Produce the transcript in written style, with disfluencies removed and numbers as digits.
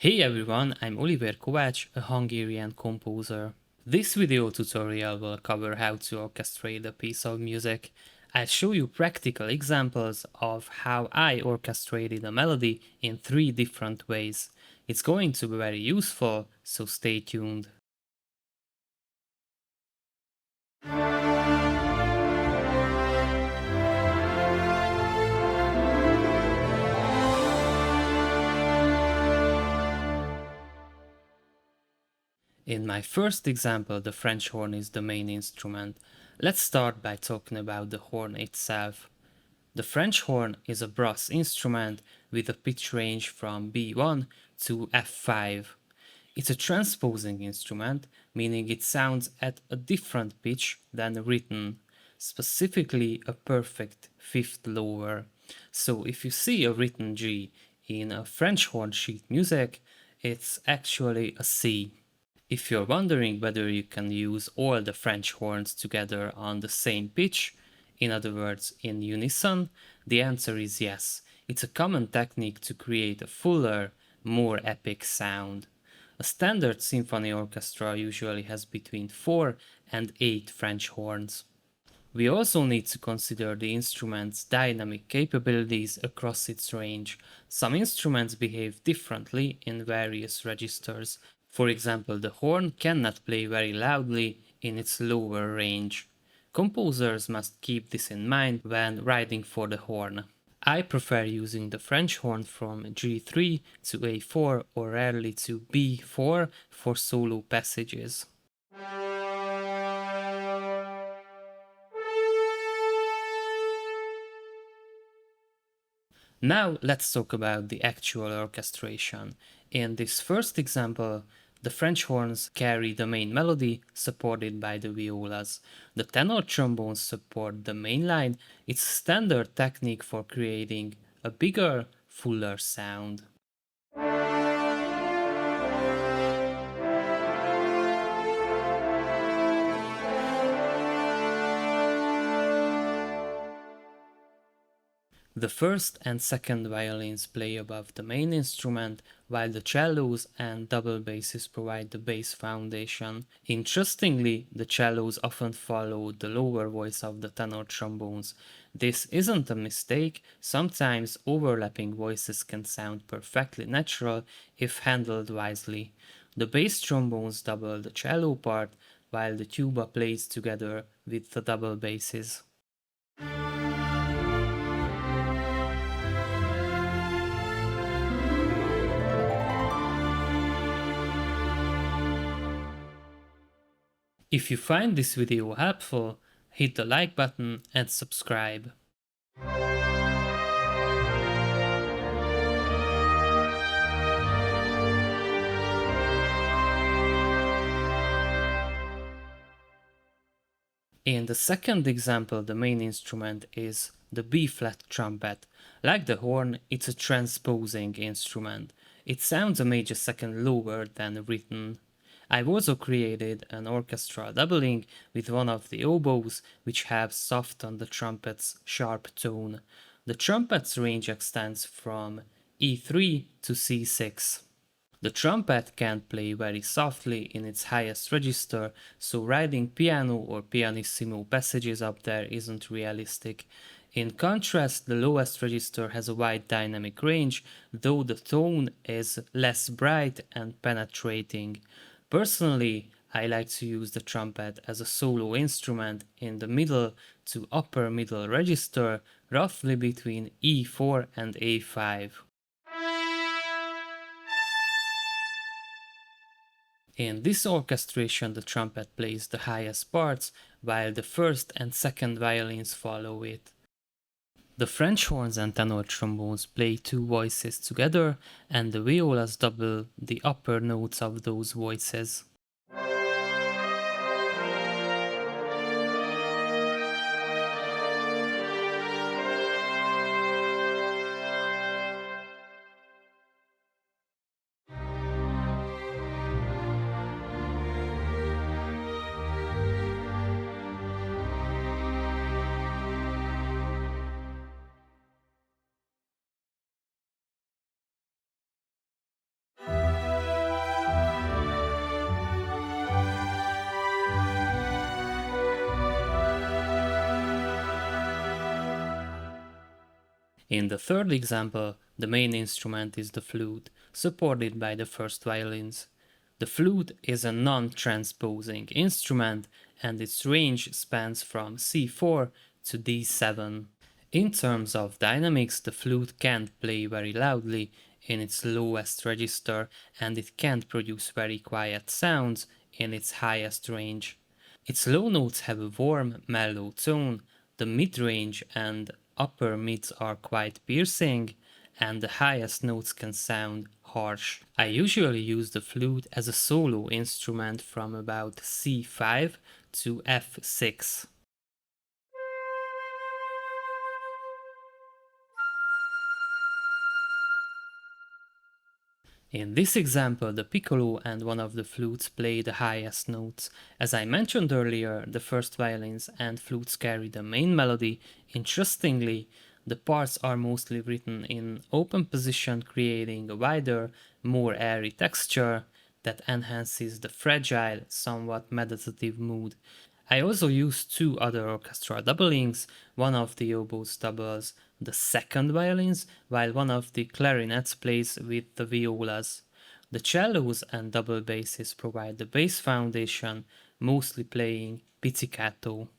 Hey everyone, I'm Olivér Kovács, a Hungarian composer. This video tutorial will cover how to orchestrate a piece of music. I'll show you practical examples of how I orchestrated a melody in 3 different ways. It's going to be very useful, so stay tuned. In my first example, the French horn is the main instrument. Let's start by talking about the horn itself. The French horn is a brass instrument with a pitch range from B1 to F5. It's a transposing instrument, meaning it sounds at a different pitch than written, specifically a perfect fifth lower. So if you see a written G in a French horn sheet music, it's actually a C. If you're wondering whether you can use all the French horns together on the same pitch, in other words in unison, the answer is yes. It's a common technique to create a fuller, more epic sound. A standard symphony orchestra usually has between 4 and 8 French horns. We also need to consider the instrument's dynamic capabilities across its range. Some instruments behave differently in various registers. For example, the horn cannot play very loudly in its lower range. Composers must keep this in mind when writing for the horn. I prefer using the French horn from G3 to A4 or rarely to B4 for solo passages. Now let's talk about the actual orchestration. In this first example, the French horns carry the main melody, supported by the violas. The tenor trombones support the main line. It's a standard technique for creating a bigger, fuller sound. The first and second violins play above the main instrument, while the cellos and double basses provide the bass foundation. Interestingly, the cellos often follow the lower voice of the tenor trombones. This isn't a mistake. Sometimes overlapping voices can sound perfectly natural if handled wisely. The bass trombones double the cello part, while the tuba plays together with the double basses. If you find this video helpful, hit the like button and subscribe. In the second example, the main instrument is the B-flat trumpet. Like the horn, it's a transposing instrument. It sounds a major second lower than written. I've also created an orchestral doubling with one of the oboes, which helps soften the trumpet's sharp tone. The trumpet's range extends from E3 to C6. The trumpet can't play very softly in its highest register, so writing piano or pianissimo passages up there isn't realistic. In contrast, the lowest register has a wide dynamic range, though the tone is less bright and penetrating. Personally, I like to use the trumpet as a solo instrument in the middle to upper middle register, roughly between E4 and A5. In this orchestration, the trumpet plays the highest parts, while the first and second violins follow it. The French horns and tenor trombones play two voices together, and the violas double the upper notes of those voices. In the third example, the main instrument is the flute, supported by the first violins. The flute is a non-transposing instrument and its range spans from C4 to D7. In terms of dynamics, the flute can't play very loudly in its lowest register and it can't produce very quiet sounds in its highest range. Its low notes have a warm, mellow tone, the mid-range and upper mids are quite piercing, and the highest notes can sound harsh. I usually use the flute as a solo instrument from about C5 to F6. In this example, the piccolo and one of the flutes play the highest notes. As I mentioned earlier, the first violins and flutes carry the main melody. Interestingly, the parts are mostly written in open position, creating a wider, more airy texture that enhances the fragile, somewhat meditative mood. I also use two other orchestral doublings, one of the oboes doubles the second violins, while one of the clarinets plays with the violas. The cellos and double basses provide the bass foundation, mostly playing pizzicato.